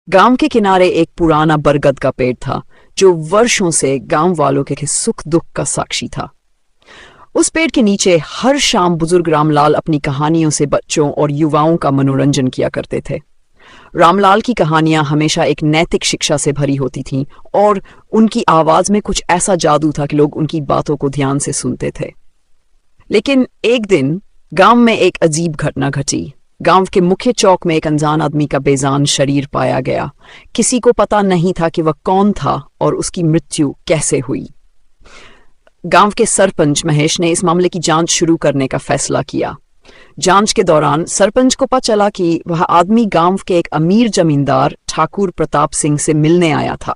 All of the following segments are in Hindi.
गांव के किनारे एक पुराना बरगद का पेड़ था जो वर्षों से गांव वालों के सुख दुख का साक्षी था। उस पेड़ के नीचे हर शाम बुजुर्ग रामलाल अपनी कहानियों से बच्चों और युवाओं का मनोरंजन किया करते थे। रामलाल की कहानियां हमेशा एक नैतिक शिक्षा से भरी होती थीं और उनकी आवाज में कुछ ऐसा जादू था कि लोग उनकी बातों को ध्यान से सुनते थे। लेकिन एक दिन गांव में एक अजीब घटना घटी। गांव के मुख्य चौक में एक अनजान आदमी का बेजान शरीर पाया गया। किसी को पता नहीं था कि वह कौन था और उसकी मृत्यु कैसे हुई। गांव के सरपंच महेश ने इस मामले की जांच शुरू करने का फैसला किया। जांच के दौरान सरपंच को पता चला कि वह आदमी गांव के एक अमीर जमींदार ठाकुर प्रताप सिंह से मिलने आया था।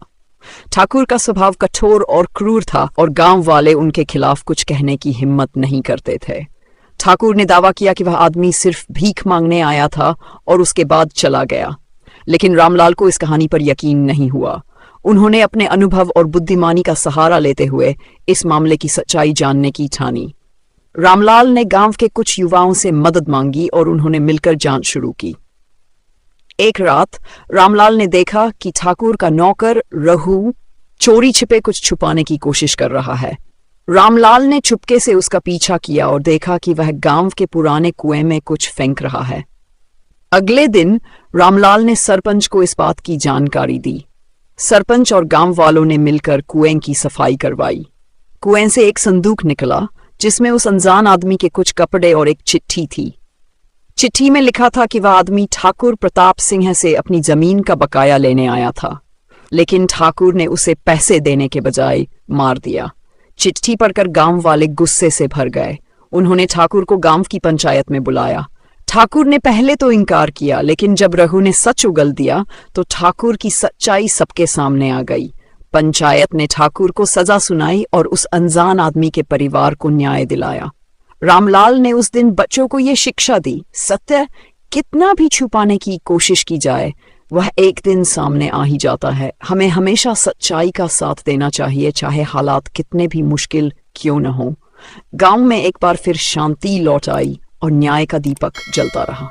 ठाकुर का स्वभाव कठोर और क्रूर था और गांव वाले उनके खिलाफ कुछ कहने की हिम्मत नहीं करते थे। ठाकुर ने दावा किया कि वह आदमी सिर्फ भीख मांगने आया था और उसके बाद चला गया। लेकिन रामलाल को इस कहानी पर यकीन नहीं हुआ। उन्होंने अपने अनुभव और बुद्धिमानी का सहारा लेते हुए इस मामले की सच्चाई जानने की ठानी। रामलाल ने गांव के कुछ युवाओं से मदद मांगी और उन्होंने मिलकर जांच शुरू की। एक रात रामलाल ने देखा कि ठाकुर का नौकर रघु चोरी छिपे कुछ छुपाने की कोशिश कर रहा है। रामलाल ने चुपके से उसका पीछा किया और देखा कि वह गांव के पुराने कुएं में कुछ फेंक रहा है। अगले दिन रामलाल ने सरपंच को इस बात की जानकारी दी। सरपंच और गांव वालों ने मिलकर कुएं की सफाई करवाई। कुएं से एक संदूक निकला जिसमें उस अनजान आदमी के कुछ कपड़े और एक चिट्ठी थी। चिट्ठी में लिखा था कि वह आदमी ठाकुर प्रताप सिंह से अपनी जमीन का बकाया लेने आया था, लेकिन ठाकुर ने उसे पैसे देने के बजाय मार दिया। चिट्ठी पढ़कर गांव वाले गुस्से से भर गए। उन्होंने ठाकुर को गांव की पंचायत में बुलाया। ठाकुर ने पहले तो इनकार किया, लेकिन जब रघु ने सच उगल दिया तो ठाकुर की सच्चाई सबके सामने आ गई। पंचायत ने ठाकुर को सजा सुनाई और उस अनजान आदमी के परिवार को न्याय दिलाया। रामलाल ने उस दिन बच्चों को यह शिक्षा दी, सत्य कितना भी छुपाने की कोशिश की जाए वह एक दिन सामने आ ही जाता है। हमें हमेशा सच्चाई का साथ देना चाहिए, चाहे हालात कितने भी मुश्किल क्यों न हो। गांव में एक बार फिर शांति लौट आई और न्याय का दीपक जलता रहा।